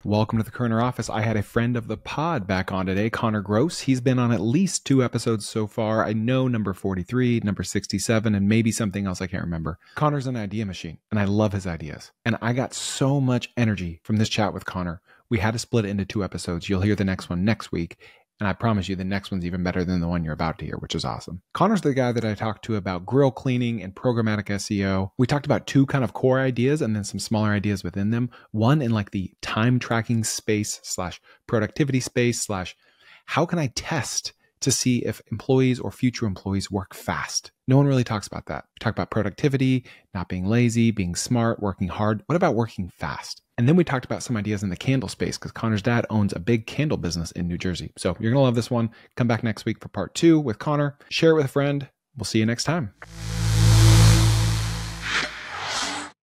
Welcome to the Kerner office. I had a friend of the pod back on today, Connor Gross. He's been on at least 2 episodes so far. I know number 43, number 67, and maybe something else I can't remember. Connor's an idea machine, and I love his ideas. And I got so much energy from this chat with Connor. We had to split it into 2 episodes. You'll hear the next one next week. And I promise you the next one's even better than the one you're about to hear, which is awesome. Connor's the guy that I talked to about grill cleaning and programmatic SEO. We talked about 2 kind of core ideas and then some smaller ideas within them. One in like the time tracking space / productivity space / how can I test to see if employees or future employees work fast? No one really talks about that. We talk about productivity, not being lazy, being smart, working hard. What about working fast? And then we talked about some ideas in the candle space because Connor's dad owns a big candle business in New Jersey. So you're going to love this one. Come back next week for part 2 with Connor. Share it with a friend. We'll see you next time.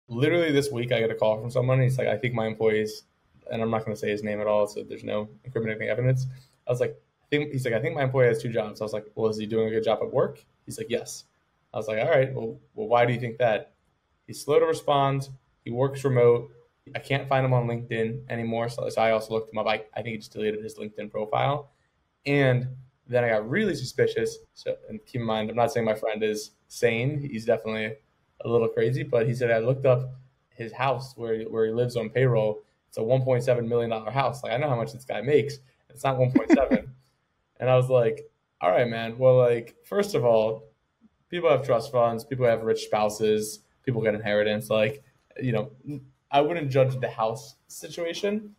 Literally this week, I get a call from someone. He's like, I think my employees, and I'm not going to say his name at all, so there's no incriminating evidence. I was like, I think my employee has 2 jobs. I was like, well, is he doing a good job at work? He's like, yes. I was like, all right, well, why do you think that? He's slow to respond. He works remote. I can't find him on LinkedIn anymore. So I also looked him up. I think he just deleted his LinkedIn profile. And then I got really suspicious. So, and keep in mind, I'm not saying my friend is sane. He's definitely a little crazy. But he said, I looked up his house where he lives on payroll. It's a $1.7 million house. Like, I know how much this guy makes. It's not 1.7. And I was like, all right, man. Well, like, first of all, people have trust funds. People have rich spouses. People get inheritance. Like, you know, I wouldn't judge the house situation,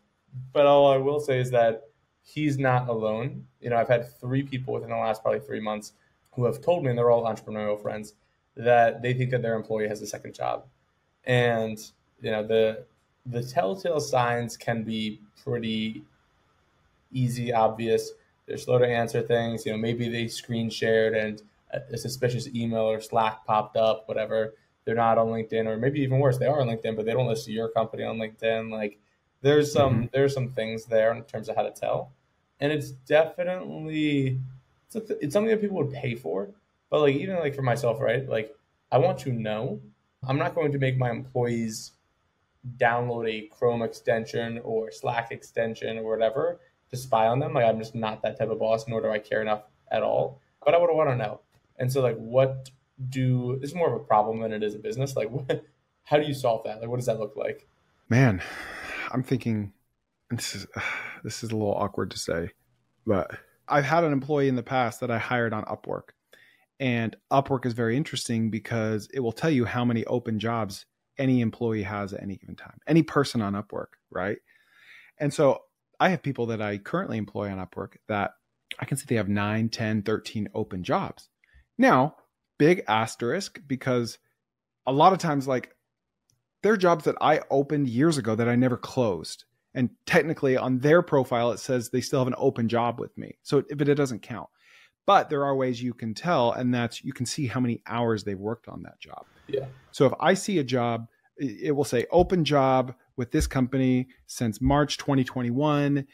but all I will say is that he's not alone. You know, I've had 3 people within the last probably 3 months who have told me, and they're all entrepreneurial friends, that they think that their employee has a second job. And, you know, the telltale signs can be pretty easy, obvious. They're slow to answer things. You know, maybe they screen shared and a suspicious email or Slack popped up, whatever. They're not on LinkedIn, or maybe even worse, they are on LinkedIn, but they don't list your company on LinkedIn. Like there's some things there in terms of how to tell. And it's definitely, it's something that people would pay for. But like, even like for myself, right? Like I want to know, I'm not going to make my employees download a Chrome extension or Slack extension or whatever to spy on them. Like I'm just not that type of boss, nor do I care enough at all. But I would want to know. And so like this is more of a problem than it is a business. Like how do you solve that? Like what does that look like? Man, I'm thinking this is a little awkward to say, but I've had an employee in the past that I hired on Upwork. And Upwork is very interesting because it will tell you how many open jobs any employee has at any given time, any person on Upwork, right? And so I have people that I currently employ on Upwork that I can see they have 9, 10, 13 open jobs. Now, big asterisk, because a lot of times, like, there are jobs that I opened years ago that I never closed. And technically on their profile, it says they still have an open job with me. So but it doesn't count. But there are ways you can tell, and that's you can see how many hours they've worked on that job. Yeah. So if I see a job, it will say open job with this company since March 2021,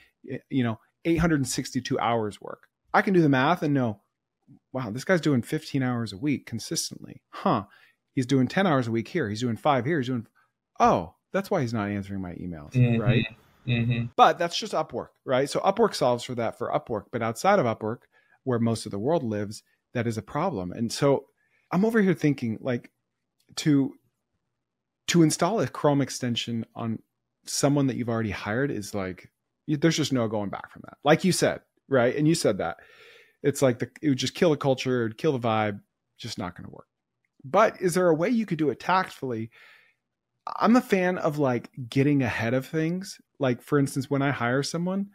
862 hours work. I can do the math and know, wow, this guy's doing 15 hours a week consistently. He's doing 10 hours a week here. He's doing 5 here. That's why he's not answering my emails, right? Mm-hmm. But that's just Upwork, right? So Upwork solves for that for Upwork. But outside of Upwork, where most of the world lives, that is a problem. And so I'm over here thinking like to install a Chrome extension on someone that you've already hired is like, there's just no going back from that. Like you said, right? And you said that. It's like it would just kill the culture, it would kill the vibe, just not going to work. But is there a way you could do it tactfully? I'm a fan of like getting ahead of things. Like for instance, when I hire someone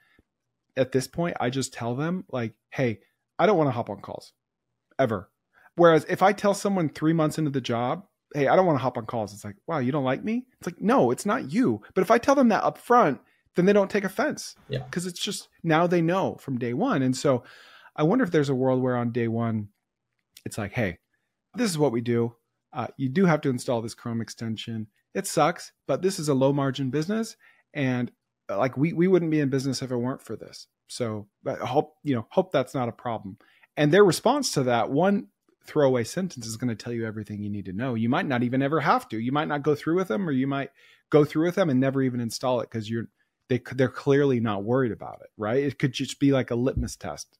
at this point, I just tell them like, hey, I don't want to hop on calls ever. Whereas if I tell someone 3 months into the job, hey, I don't want to hop on calls. It's like, wow, you don't like me? It's like, no, it's not you. But if I tell them that up front, then they don't take offense. Yeah. Because it's just now they know from day one. And so I wonder if there's a world where on day one, it's like, hey, this is what we do. You do have to install this Chrome extension. It sucks, but this is a low margin business. And like we wouldn't be in business if it weren't for this. So I hope that's not a problem. And their response to that one throwaway sentence is going to tell you everything you need to know. You might not even ever have to. You might not go through with them, or you might go through with them and never even install it because they're clearly not worried about it, right? It could just be like a litmus test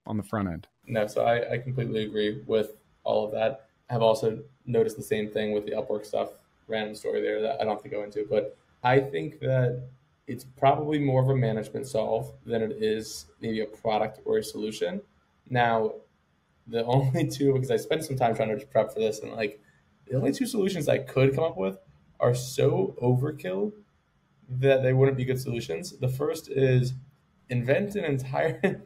on the front end. No, so I completely agree with all of that. I've also noticed the same thing with the Upwork stuff. Random story there that I don't have to go into, but I think that it's probably more of a management solve than it is maybe a product or a solution. Now, the only two, because I spent some time trying to prep for this, and like the only two solutions I could come up with are so overkill that they wouldn't be good solutions. The first is invent an entire, it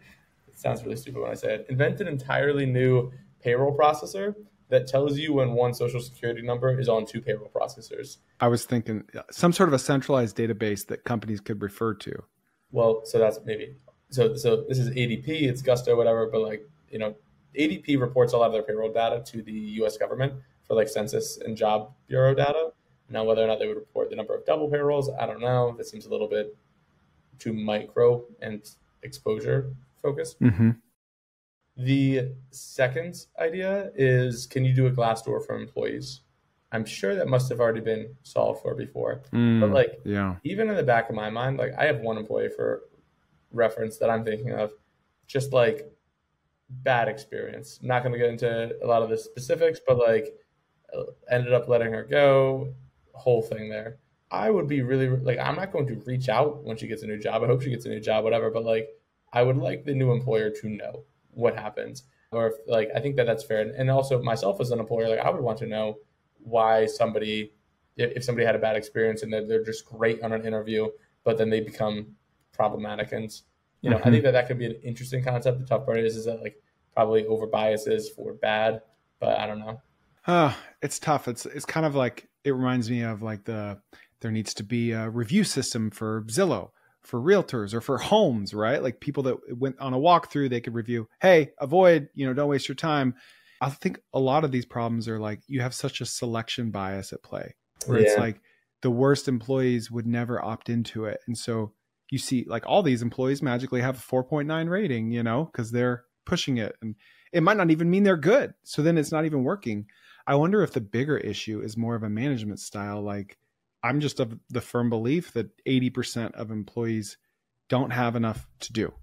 sounds really stupid when I say it, invent an entirely new payroll processor that tells you when one social security number is on two payroll processors. I was thinking some sort of a centralized database that companies could refer to. Well, so that's maybe, so this is ADP, it's Gusto, whatever, but like, ADP reports a lot of their payroll data to the US government for like census and job bureau data. Now, whether or not they would report the number of double payrolls, I don't know. That seems a little bit too micro and exposure focused. Mm-hmm. The second idea is, can you do a Glassdoor for employees? I'm sure that must have already been solved for before. But like, even in the back of my mind, like I have one employee for reference that I'm thinking of, just like bad experience. Not going to get into a lot of the specifics, but like ended up letting her go, whole thing there. I would be really like, I'm not going to reach out when she gets a new job. I hope she gets a new job, whatever. But like, I would like the new employer to know what happens, or if, like, I think that that's fair. And also myself as an employer, like I would want to know why somebody, if somebody had a bad experience and they're just great on an interview, but then they become problematic. And, I think that could be an interesting concept. The tough part is that like probably over biases for bad, but I don't know. It's tough. It's kind of like, it reminds me of like there needs to be a review system for Zillow, for realtors, or for homes, right? Like people that went on a walkthrough, they could review, hey, avoid, don't waste your time. I think a lot of these problems are like, you have such a selection bias at play where it's like the worst employees would never opt into it. And so you see like all these employees magically have a 4.9 rating, because they're pushing it, and it might not even mean they're good. So then it's not even working. I wonder if the bigger issue is more of a management style. Like I'm just of the firm belief that 80% of employees don't have enough to do,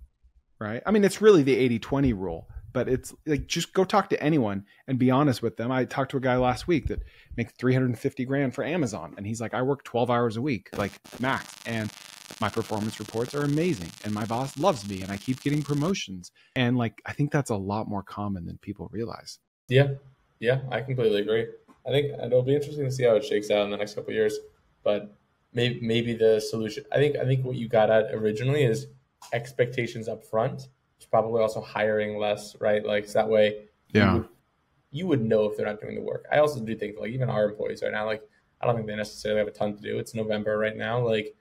right? I mean, it's really the 80-20 rule, but it's like, just go talk to anyone and be honest with them. I talked to a guy last week that makes 350 grand for Amazon. And he's like, I work 12 hours a week, like max. And my performance reports are amazing. And my boss loves me and I keep getting promotions. And like, I think that's a lot more common than people realize. Yeah, I completely agree. I think it'll be interesting to see how it shakes out in the next couple of years. But maybe the solution, I think what you got at originally is expectations up front. It's probably also hiring less, right? Like, so that way you would know if they're not doing the work. I also do think like even our employees right now, like I don't think they necessarily have a ton to do. It's November right now. Like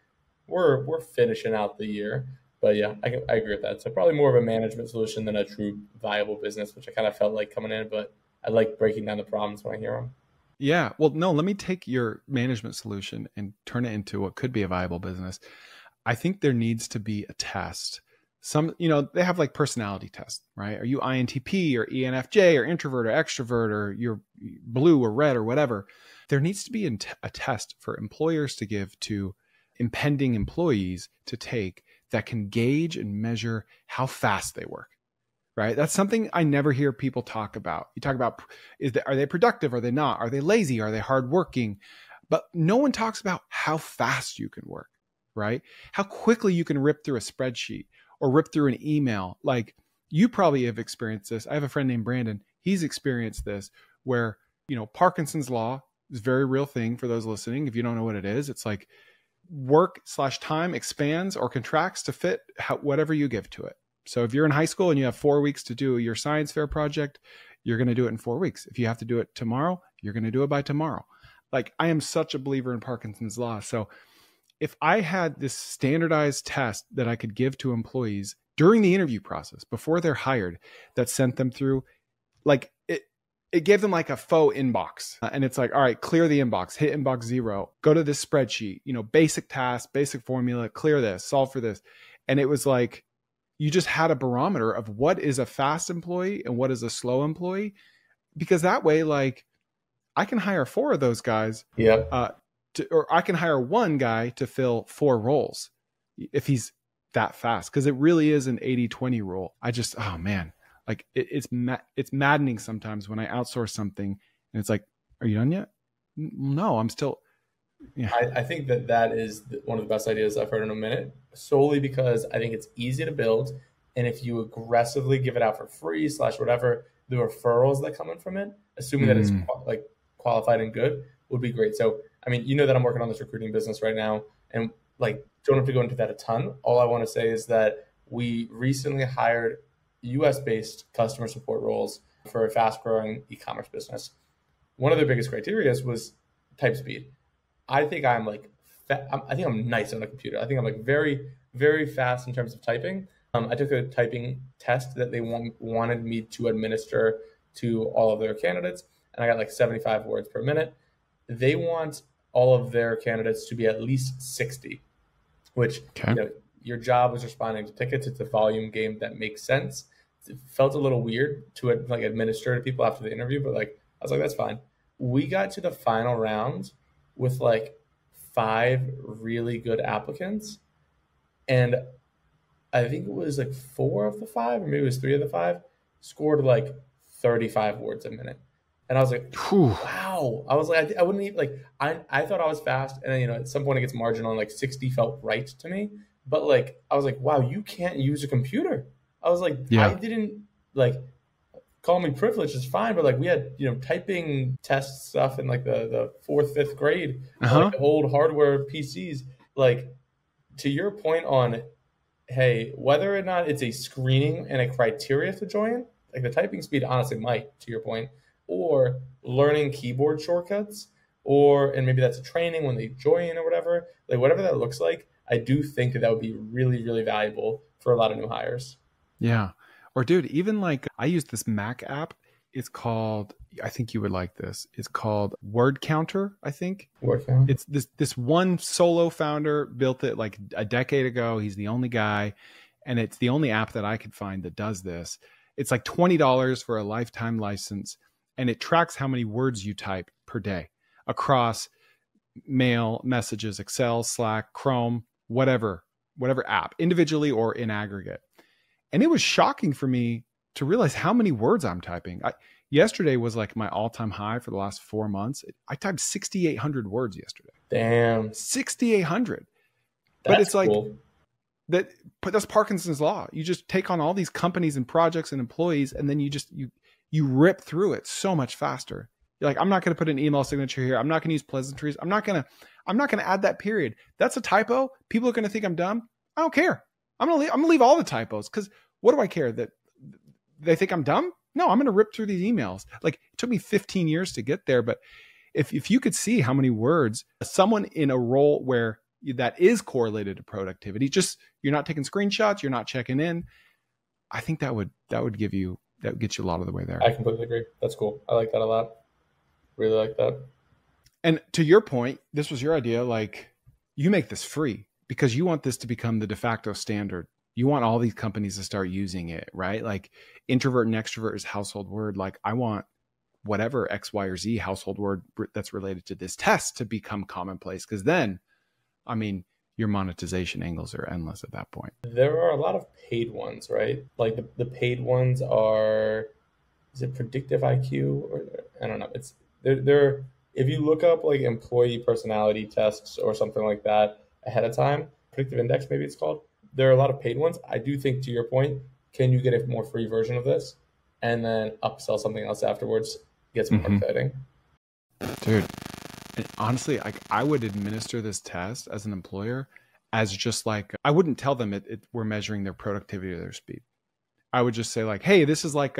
we're finishing out the year. But yeah, I agree with that. So probably more of a management solution than a true viable business, which I kind of felt like coming in, but I like breaking down the problems when I hear them. Yeah. Well, no, let me take your management solution and turn it into what could be a viable business. I think there needs to be a test. Some, they have like personality tests, right? Are you INTP or ENFJ or introvert or extrovert, or you're blue or red or whatever? There needs to be a test for employers to give to impending employees to take that can gauge and measure how fast they work, right? That's something I never hear people talk about. You talk about, are they productive? Are they not? Are they lazy? Are they hardworking? But no one talks about how fast you can work, right? How quickly you can rip through a spreadsheet or rip through an email. Like you probably have experienced this. I have a friend named Brandon. He's experienced this where, Parkinson's law is a very real thing for those listening. If you don't know what it is, it's like work/time expands or contracts to fit whatever you give to it. So if you're in high school and you have 4 weeks to do your science fair project, you're going to do it in 4 weeks. If you have to do it tomorrow, you're going to do it by tomorrow. Like I am such a believer in Parkinson's law. So if I had this standardized test that I could give to employees during the interview process before they're hired, that sent them through, like it gave them like a faux inbox. And it's like, all right, clear the inbox, hit inbox 0, go to this spreadsheet, basic task, basic formula, clear this, solve for this. And it was like, you just had a barometer of what is a fast employee and what is a slow employee. Because that way, like I can hire 4 of those guys. Yeah. Or I can hire one guy to fill 4 roles. if he's that fast, because it really is an 80-20 rule. I just, oh man, like it's maddening sometimes when I outsource something and it's like, are you done yet? No, I'm still. Yeah. I think that is one of the best ideas I've heard in a minute, solely because I think it's easy to build. And if you aggressively give it out for free / whatever, the referrals that come in from it, assuming that it's like qualified and good, would be great. So, I mean, you know that I'm working on this recruiting business right now, and like, don't have to go into that a ton. All I want to say is that we recently hired US-based customer support roles for a fast-growing e-commerce business. One of the biggest criteria was type speed. I think I'm like, I think I'm nice on a computer. I think I'm like very, very fast in terms of typing. I took a typing test that they wanted me to administer to all of their candidates, and I got like 75 words per minute. They want all of their candidates to be at least 60, which your job was responding to tickets. It's a volume game that makes sense. It felt a little weird to like administer to people after the interview, but like I was like, that's fine. We got to the final round with like 5 really good applicants, and I think it was like 4 of the 5, or maybe it was 3 of the 5, scored like 35 words a minute. And I was like, wow. I was like, I wouldn't even like, I thought I was fast. And then, at some point it gets marginal, and like 60 felt right to me. But like, I was like, wow, you can't use a computer. I was like, I didn't like, call me privileged is fine. But like, we had, typing test stuff in like the 4th, 5th grade, like the old hardware PCs. Like, to your point on, hey, whether or not it's a screening and a criteria to join, like the typing speed honestly might, to your point, or learning keyboard shortcuts, and maybe that's a training when they join or whatever, like whatever that looks like, I do think that would be really, really valuable for a lot of new hires. Yeah. Or dude, even like I use this Mac app. It's called, I think you would like this. It's called Word Counter, I think. Word Counter. It's this one solo founder built it like a decade ago. He's the only guy. And it's the only app that I could find that does this. It's like $20 for a lifetime license. And it tracks how many words you type per day across mail, messages, Excel, Slack, Chrome, whatever app, individually or in aggregate. And it was shocking for me to realize how many words I'm typing. Yesterday was like my all-time high for the last 4 months. I typed 6,800 words yesterday. Damn. 6,800. But it's like cool. That's Parkinson's law. You just take on all these companies and projects and employees, and then you rip through it so much faster. You're like, I'm not going to put an email signature here. I'm not going to use pleasantries. I'm not going to add that period. That's a typo. People are going to think I'm dumb. I don't care. I'm going to leave all the typos, because what do I care that they think I'm dumb? No, I'm going to rip through these emails. Like, it took me 15 years to get there. But if you could see how many words someone in a role where that is correlated to productivity, just you're not taking screenshots, you're not checking in, I think that would get you a lot of the way there. I completely agree. That's cool. I like that a lot. Really like that. And to your point, this was your idea. Like, you make this free because you want this to become the de facto standard. You want all these companies to start using it, right? Like, introvert and extrovert is household word. Like, I want whatever X, Y, or Z household word that's related to this test to become commonplace. Because then, I mean, your monetization angles are endless at that point. There are a lot of paid ones, right? Like the paid ones are, is it predictive IQ? Or I don't know. It's they're if you look up like employee personality tests or something like that ahead of time, predictive index maybe it's called. There are a lot of paid ones. I do think, to your point, can you get a more free version of this and then upsell something else afterwards? Gets more exciting. Dude, and honestly, I would administer this test as an employer as just like, I wouldn't tell them we're measuring their productivity or their speed. I would just say like, hey, this is like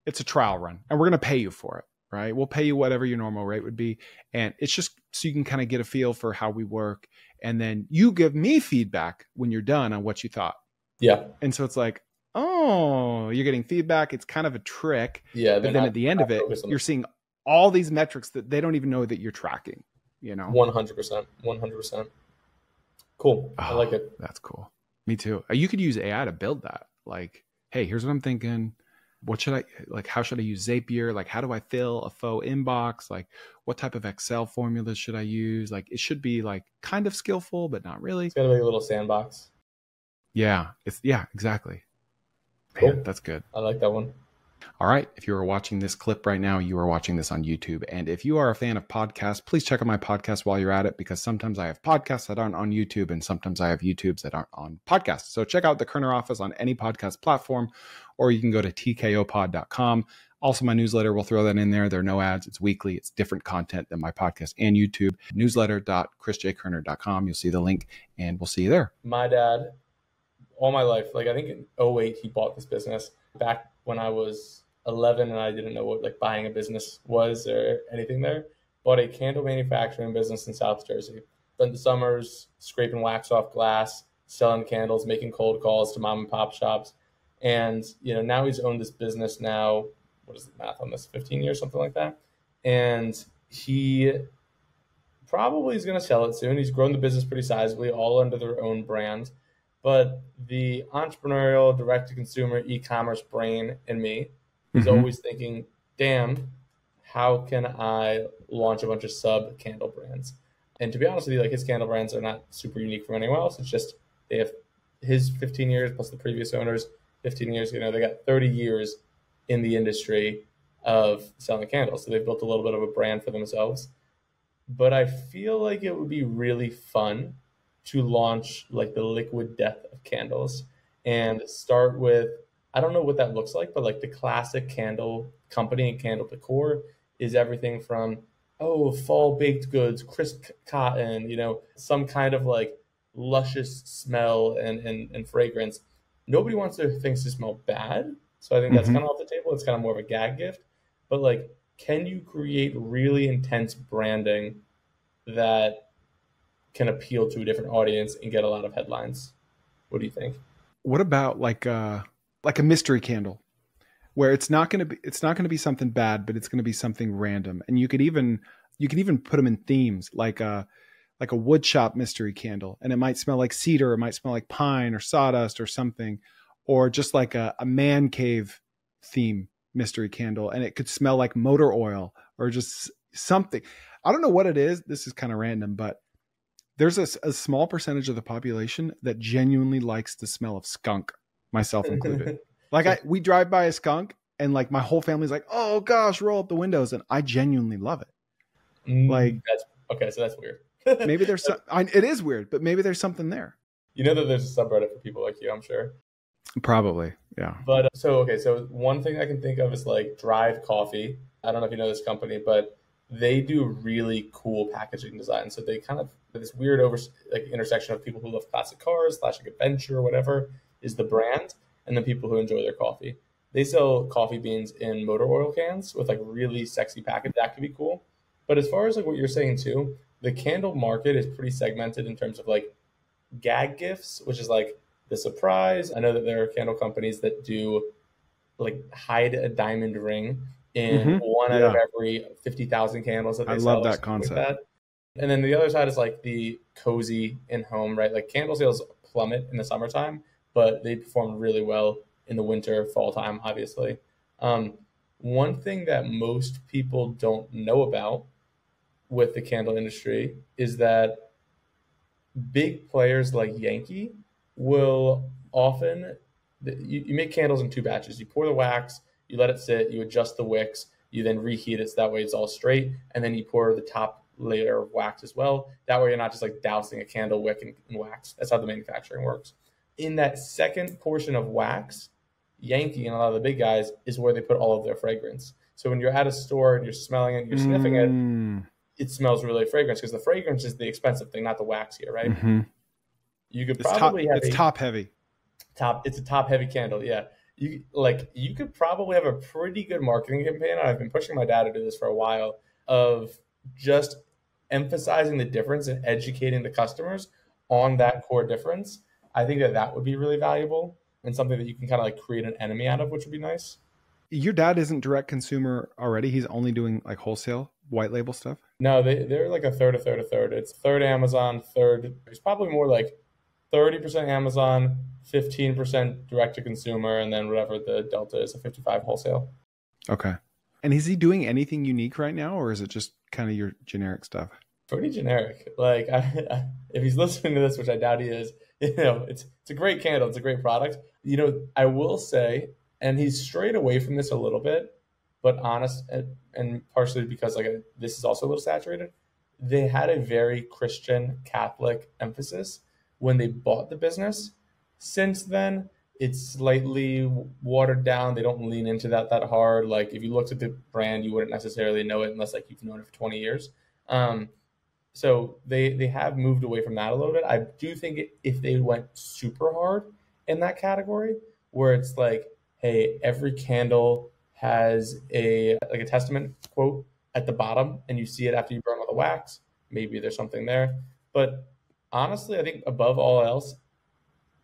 it's a trial run and we're going to pay you for it, right? We'll pay you whatever your normal rate would be. And it's just so you can kind of get a feel for how we work. And then you give me feedback when you're done on what you thought. Yeah. And so it's like, oh, you're getting feedback. It's kind of a trick. Yeah. But then at the end of it, you're seeing all these metrics that they don't even know that you're tracking, 100%. 100%. Cool. I like it. That's cool. Me too. You could use AI to build that. Like, hey, here's what I'm thinking. what should I, like, how should I use Zapier? Like, how do I fill a faux inbox? Like, what type of Excel formulas should I use? Like, it should be like kind of skillful, but not really. It's got to be a little sandbox. Yeah. Yeah, exactly. Cool. Man, that's good. I like that one. All right. If you are watching this clip right now, you are watching this on YouTube. And if you are a fan of podcasts, please check out my podcast while you're at it, because sometimes I have podcasts that aren't on YouTube and sometimes I have YouTubes that aren't on podcasts. So check out the Kerner Office on any podcast platform, or you can go to tkopod.com. Also, my newsletter, we'll throw that in there. There are no ads. It's weekly. It's different content than my podcast and YouTube. Newsletter.chrisjkerner.com. You'll see the link, and we'll see you there. My dad, all my life, like I think in 2008, he bought this business back when I was 11 and I didn't know what like buying a business was or anything there. Bought a candle manufacturing business in South Jersey. Spent the summers scraping wax off glass, selling candles, making cold calls to mom and pop shops. And, now he's owned this business now, what is the math on this, 15 years, something like that. And he probably is going to sell it soon. He's grown the business pretty sizably, all under their own brand. But the entrepreneurial, direct-to-consumer, e-commerce brain in me is always thinking, damn, how can I launch a bunch of sub-candle brands? And to be honest with you, like his candle brands are not super unique from anyone else. It's just they have his 15 years plus the previous owners 15 years. They got 30 years in the industry of selling candles. So they've built a little bit of a brand for themselves. But I feel like it would be really fun to launch like the liquid death of candles and start with, I don't know what that looks like, but like the classic candle company and candle decor is everything from, fall baked goods, crisp cotton, some kind of like luscious smell and fragrance. Nobody wants their things to smell bad. So I think that's kind of off the table. It's kind of more of a gag gift. But like, can you create really intense branding that can appeal to a different audience and get a lot of headlines? What do you think? What about like a mystery candle, where it's not going to be something bad, but it's going to be something random, and you could even put them in themes, like a wood shop mystery candle, and it might smell like cedar, it might smell like pine or sawdust or something, or just like a man cave theme mystery candle, and it could smell like motor oil or just something. I don't know what it is. This is kind of random, but there's a small percentage of the population that genuinely likes the smell of skunk, myself included. Like we drive by a skunk and like my whole family's like, oh gosh, roll up the windows. And I genuinely love it. So that's weird. Maybe there's it is weird, but maybe there's something there. You know that there's a subreddit for people like you, I'm sure. Probably. Yeah. But so one thing I can think of is like Drive Coffee. I don't know if you know this company, but they do really cool packaging design. So they kind of this weird intersection of people who love classic cars / like adventure or whatever is the brand, and then people who enjoy their coffee. They sell coffee beans in motor oil cans with like really sexy package. That could be cool. But as far as like what you're saying too, the candle market is pretty segmented in terms of like gag gifts, which is like the surprise. I know that there are candle companies that do like hide a diamond ring in one out of every 50,000 candles that they sell. I love that concept. Like that. And then the other side is like the cozy in-home, right? Like candle sales plummet in the summertime, but they perform really well in the winter, fall time, obviously. One thing that most people don't know about with the candle industry is that big players like Yankee will often, you make candles in 2 batches. You pour the wax, you let it sit, you adjust the wicks, you then reheat it so that way it's all straight, and then you pour the top layer of wax as well. That way you're not just like dousing a candle wick in wax. That's how the manufacturing works. In that second portion of wax, Yankee and a lot of the big guys is where they put all of their fragrance. So when you're at a store and you're smelling it, you're sniffing it, it smells really fragrance, because the fragrance is the expensive thing, not the wax here, right? You could probably have it's top heavy. It's a top heavy candle, yeah. You could probably have a pretty good marketing campaign. I've been pushing my dad to do this for a while, of just emphasizing the difference and educating the customers on that core difference. I think that would be really valuable and something that you can kind of like create an enemy out of, which would be nice. Your dad isn't direct consumer already. He's only doing like wholesale white label stuff. No, they're like a third. It's third Amazon, third. It's probably more like 30% Amazon, 15% direct to consumer, and then whatever the delta is, a 55 wholesale. Okay. And is he doing anything unique right now, or is it just kind of your generic stuff? Pretty generic. Like, if he's listening to this, which I doubt he is, it's a great candle. It's a great product. I will say, and he's strayed away from this a little bit, but honest, and partially because this is also a little saturated. They had a very Christian Catholic emphasis when they bought the business. Since then, it's slightly watered down. They don't lean into that hard. Like, if you looked at the brand, you wouldn't necessarily know it unless you've known it for 20 years. So they have moved away from that a little bit. I do think if they went super hard in that category, where it's like, hey, every candle has a testament quote at the bottom, and you see it after you burn all the wax, maybe there's something there. But honestly, I think above all else,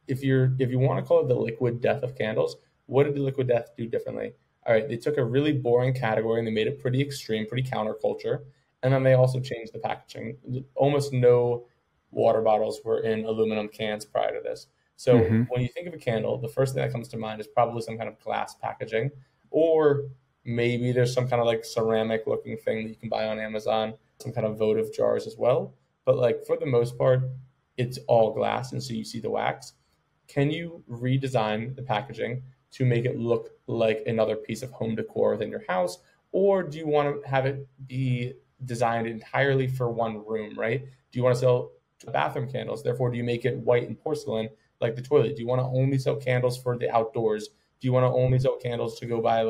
if you want to call it the liquid death of candles, what did the liquid death do differently? All right, they took a really boring category and they made it pretty extreme, pretty counterculture. And then they also changed the packaging. Almost no water bottles were in aluminum cans prior to this. So when you think of a candle, the first thing that comes to mind is probably some kind of glass packaging, or maybe there's some kind of ceramic looking thing that you can buy on Amazon, some kind of votive jars as well. But for the most part, it's all glass. And so you see the wax. Can you redesign the packaging to make it look like another piece of home decor within your house? Or do you want to have it be designed entirely for one room, right? Do you want to sell bathroom candles? Therefore, do you make it white and porcelain like the toilet? Do you want to only sell candles for the outdoors? Do you want to only sell candles to go by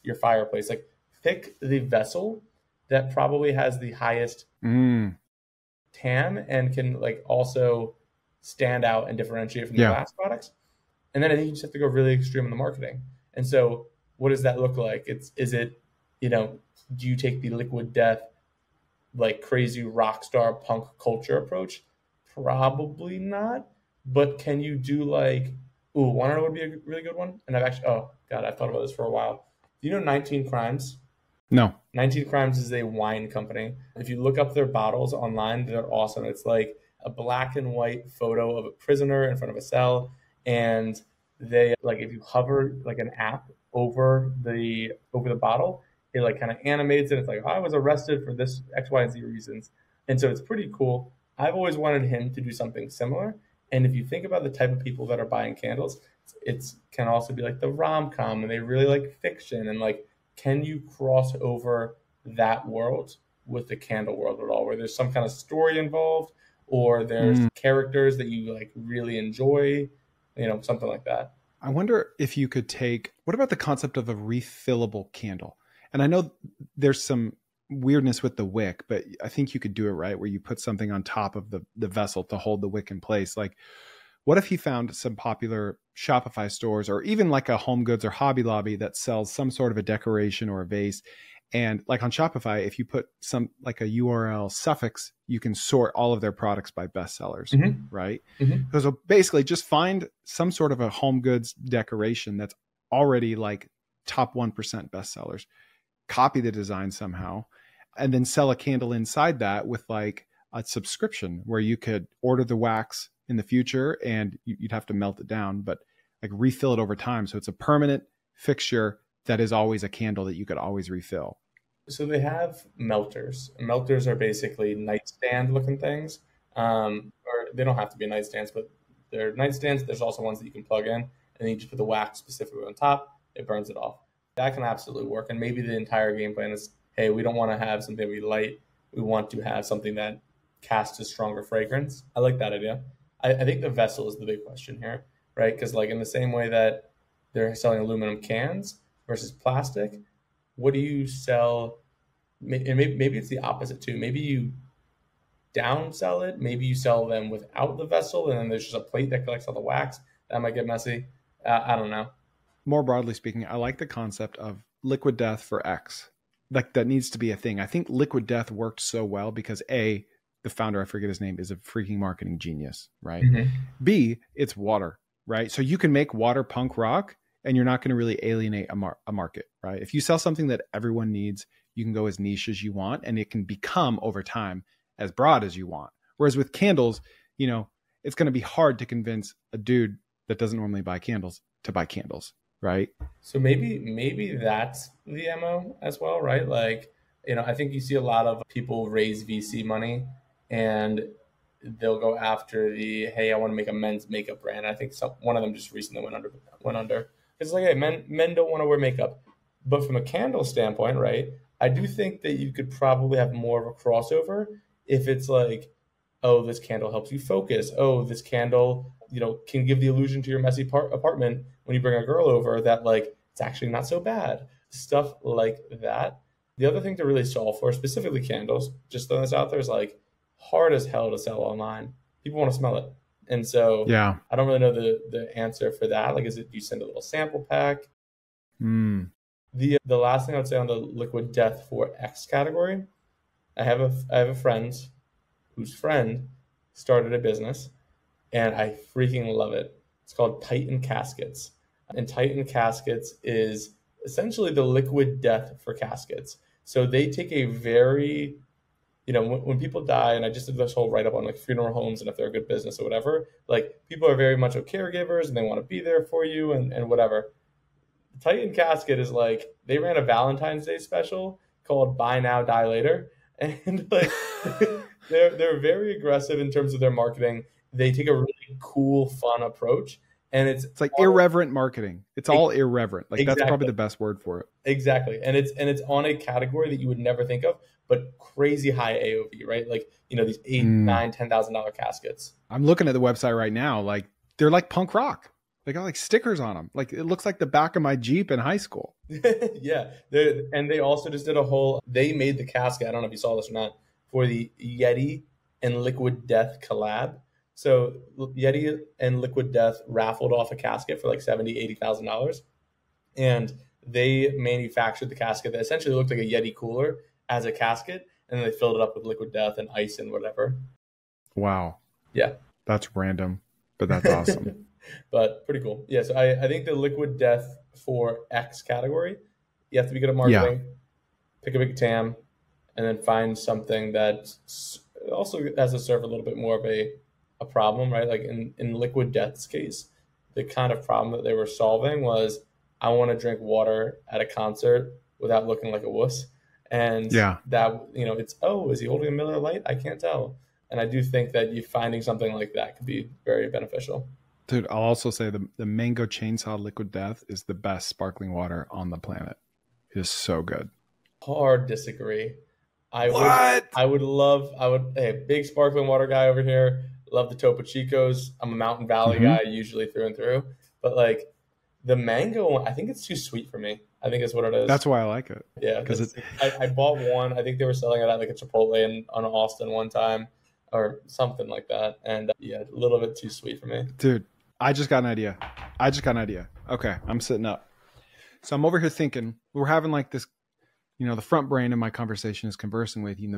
your fireplace? Pick the vessel that probably has the highest TAM and can also stand out and differentiate from the glass products. And then I think you just have to go really extreme in the marketing. And so what does that look like? Do you take the liquid death, crazy rock star punk culture approach? Probably not. But can you do want to know what would be a really good one? And I've thought about this for a while. Do you know 19 Crimes? No. 19 Crimes is a wine company. If you look up their bottles online, they're awesome. It's a black and white photo of a prisoner in front of a cell. And they, if you hover an app over the bottle, it kind of animates it. It's I was arrested for this X, Y, and Z reasons. And so it's pretty cool. I've always wanted him to do something similar. And if you think about the type of people that are buying candles, it can also be the rom-com, and they really like fiction. And can you cross over that world with the candle world at all, where there's some kind of story involved, or there's characters that you really enjoy, something like that. I wonder if you could what about the concept of a refillable candle? And I know there's some weirdness with the wick, but I think you could do it right, where you put something on top of the vessel to hold the wick in place. What if he found some popular Shopify stores, or even a Home Goods or Hobby Lobby that sells some sort of a decoration or a vase? And on Shopify, if you put a URL suffix, you can sort all of their products by bestsellers, right? So basically just find some sort of a home goods decoration that's already top 1% bestsellers, copy the design somehow, and then sell a candle inside that with a subscription where you could order the wax in the future and you'd have to melt it down, but refill it over time. So it's a permanent fixture that is always a candle that you could always refill. So they have melters. Melters are basically nightstand looking things. Or they don't have to be nightstands, but they're nightstands. There's also ones that you can plug in, and then you just put the wax specifically on top. It burns it off. That can absolutely work. And maybe the entire game plan is, hey, we don't want to have something we light. We want to have something that casts a stronger fragrance. I like that idea. I think the vessel is the big question here, right? Because in the same way that they're selling aluminum cans versus plastic, what do you sell? And maybe it's the opposite too. Maybe you downsell it. Maybe you sell them without the vessel, and then there's just a plate that collects all the wax. That might get messy. I don't know. More broadly speaking, I like the concept of liquid death for X. That needs to be a thing. I think liquid death worked so well because the founder, I forget his name, is a freaking marketing genius, right? B, it's water, right? So you can make water punk rock and you're not going to really alienate a market, right? If you sell something that everyone needs, you can go as niche as you want, and it can become over time as broad as you want. Whereas with candles, it's going to be hard to convince a dude that doesn't normally buy candles to buy candles, right? So maybe that's the MO as well, right? Like, I think you see a lot of people raise VC money and they'll go after the, hey, I want to make a men's makeup brand. I think one of them just recently went under. It's like, hey, men don't want to wear makeup. But from a candle standpoint, right? I do think that you could probably have more of a crossover if it's like, oh, this candle helps you focus. Oh, this candle, can give the illusion to your messy apartment when you bring a girl over that like it's actually not so bad. Stuff like that. The other thing to really solve for, specifically candles, just throwing this out there, is like hard as hell to sell online. People want to smell it. And so Yeah. I don't really know the answer for that. Like, is it you send a little sample pack? The last thing I would say on the liquid death for X category, I have a friend whose friend started a business, and I freaking love it. It's called Titan Caskets. And Titan Caskets is essentially the liquid death for caskets. So they take a very, when people die, and I just did this whole write-up on like funeral homes and if they're a good business or whatever, like people are very much caregivers and they want to be there for you and whatever. The Titan Casket is like, they ran a Valentine's Day special called Buy Now, Die Later. And like, they're very aggressive in terms of their marketing. They take a really cool, fun approach. And it's like irreverent marketing. It's all irreverent. Like exactly. That's probably the best word for it. Exactly. And it's on a category that you would never think of, but crazy high AOV, right? Like, these $8,000, $9,000, $10,000 caskets. I'm looking at the website right now. Like they're like punk rock. They got like stickers on them. Like it looks like the back of my Jeep in high school. Yeah. And they also just did they made the casket. I don't know if you saw this or not, for the Yeti and Liquid Death collab. So Yeti and Liquid Death raffled off a casket for like $70,000, $80,000. And they manufactured the casket that essentially looked like a Yeti cooler as a casket. And then they filled it up with Liquid Death and ice and whatever. Wow. Yeah. That's random, but that's awesome. But pretty cool. Yeah. So I think the Liquid Death for X category, you have to be good at marketing, pick a big TAM, and then find something that also has to serve a little bit more of a problem, right? Like in Liquid Death's case, the kind of problem that they were solving was, I want to drink water at a concert without looking like a wuss. And that, it's, is he holding a Miller Lite? I can't tell. And I do think that you finding something like that could be very beneficial. Dude, I'll also say the Mango Chainsaw Liquid Death is the best sparkling water on the planet. It is so good. Hard disagree. Hey, big sparkling water guy over here. Love the Topo Chicos. I'm a Mountain Valley guy usually through and through. But like the mango one, I think it's too sweet for me. I think that's what it is. That's why I like it. Yeah. Because I bought one. I think they were selling it at like a Chipotle on Austin one time or something like that. And a little bit too sweet for me. Dude, I just got an idea. Okay, I'm sitting up. So I'm over here thinking, we're having like this, the front brain of my conversation is conversing with you. And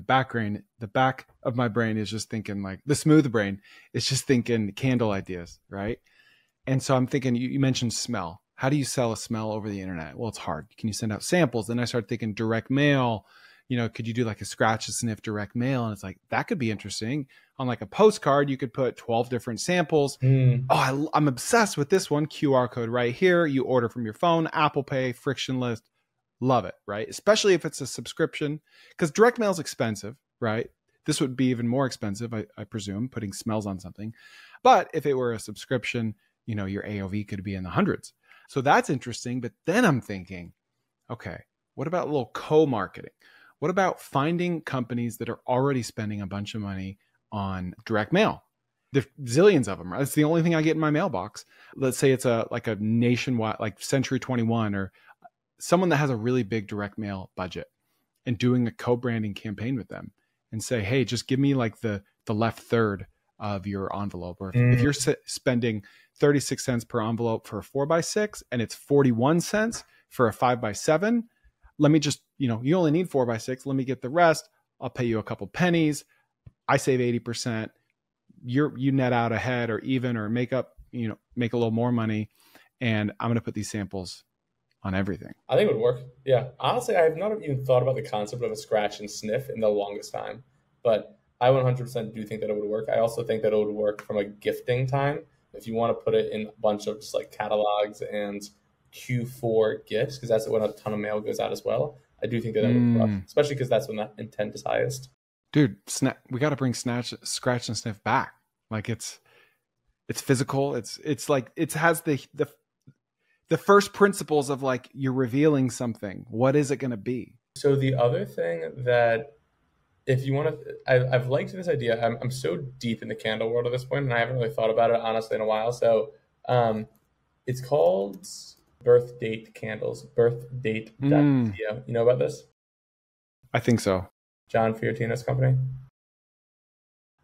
the back of my brain is just thinking like the smooth brain is just thinking candle ideas, right? And so I'm thinking, you mentioned smell. How do you sell a smell over the internet? Well, it's hard. Can you send out samples? Then I started thinking direct mail. Could you do like a scratch and sniff direct mail? And it's like, that could be interesting. On like a postcard, you could put 12 different samples. Oh, I'm obsessed with this one. QR code right here. You order from your phone, Apple Pay, frictionless. Love it, right? Especially if it's a subscription, because direct mail is expensive, right? This would be even more expensive, I presume, putting smells on something. But if it were a subscription, your AOV could be in the hundreds. So that's interesting. But then I'm thinking, okay, what about a little co-marketing? What about finding companies that are already spending a bunch of money on direct mail? There's zillions of them, right? It's the only thing I get in my mailbox. Let's say it's like a nationwide, like Century 21 or someone that has a really big direct mail budget, and doing a co-branding campaign with them and say, hey, just give me like the left third of your envelope. Or if you're spending 36 cents per envelope for a 4x6 and it's 41 cents for a 5x7, let me just, you only need 4x6. Let me get the rest. I'll pay you a couple pennies. I save 80%. You net out ahead or even, or make a little more money. And I'm going to put these samples on everything. I think it would work. Yeah. Honestly, I have not even thought about the concept of a scratch and sniff in the longest time, but I 100% do think that it would work. I also think that it would work from a gifting time. If you want to put it in a bunch of just like catalogs and Q4 gifts, because that's when a ton of mail goes out as well. I do think that would crush, especially because that's when that intent is highest. Dude, we got to bring scratch and sniff back. Like it's physical. It's like it has the first principles of like you're revealing something. What is it going to be? So the other thing that if you want to, I've liked this idea. I'm so deep in the candle world at this point, and I haven't really thought about it honestly in a while. So it's called birth date candles, birthdate.co. You know about this? I think so. John Fiorentino's company.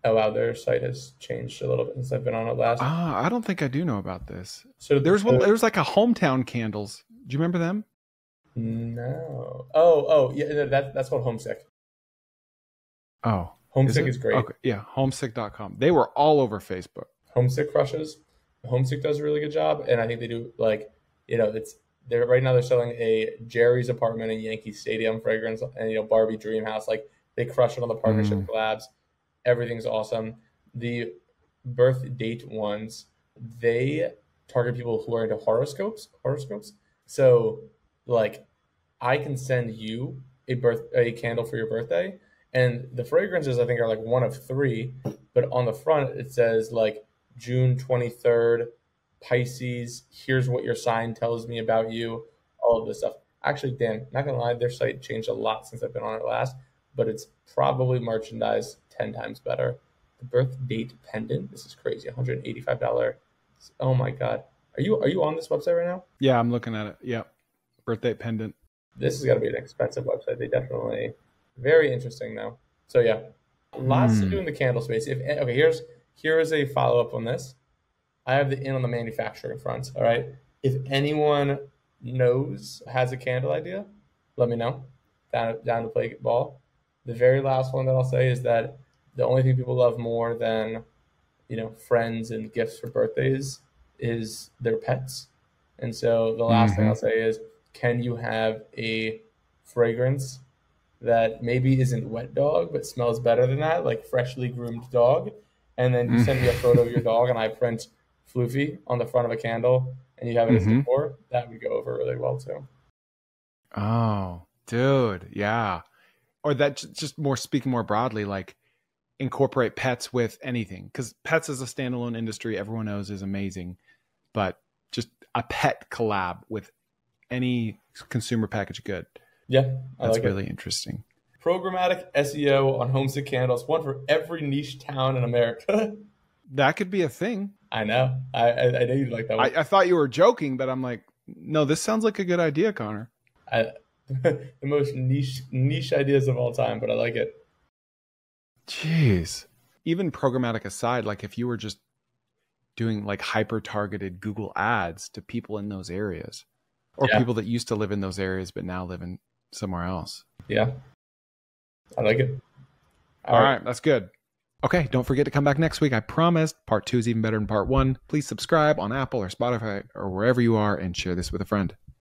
Oh wow, their site has changed a little bit since I've been on it last. I don't think I do know about this. So there was like a hometown candles. Do you remember them? No. Oh yeah, that's called Homesick. Oh, Homesick is great. Okay, yeah, homesick.com. They were all over Facebook. Homesick crushes. Homesick does a really good job, and I think they do like, they're right now they're selling a Jerry's Apartment in Yankee Stadium fragrance and Barbie Dream House. Like they crush it on the partnership collabs. Everything's awesome. The birth date ones, they target people who are into horoscopes. So like I can send you a candle for your birthday, and the fragrances I think are like one of 3, but on the front it says like June 23rd, Pisces, here's what your sign tells me about you, all of this stuff. Actually, Dan, not gonna lie, their site changed a lot since I've been on it last, but it's probably merchandised 10 times better. The birth date pendant, this is crazy, $185. Oh my God. Are you on this website right now? Yeah, I'm looking at it. Yeah. Birthday pendant. This has got to be an expensive website. They definitely, very interesting though. So yeah, lots to do in the candle space. Here is a follow-up on this. I have the in on the manufacturing front. All right. If anyone has a candle idea, let me know. Down to play ball. The very last one that I'll say is that the only thing people love more than, friends and gifts for birthdays is their pets. And so the last thing I'll say is, can you have a fragrance that maybe isn't wet dog, but smells better than that, like freshly groomed dog? And then you send me a photo of your dog and I print Floofy on the front of a candle and you have it as decor. That would go over really well too. Oh, dude. Yeah. Or that just speaking more broadly, like incorporate pets with anything, because pets as a standalone industry, everyone knows is amazing, but just a pet collab with any consumer packaged good. Yeah. That's really interesting. Programmatic SEO on homesick candles, one for every niche town in America. That could be a thing. I know. I know you'd like that one. I thought you were joking, but I'm like, no, this sounds like a good idea, Connor. The most niche ideas of all time, but I like it. Jeez. Even programmatic aside, like if you were just doing like hyper targeted Google ads to people in those areas, or people that used to live in those areas but now live in somewhere else. Yeah. I like it. All right. That's good. Okay. Don't forget to come back next week. I promised part 2 is even better than part 1. Please subscribe on Apple or Spotify or wherever you are and share this with a friend.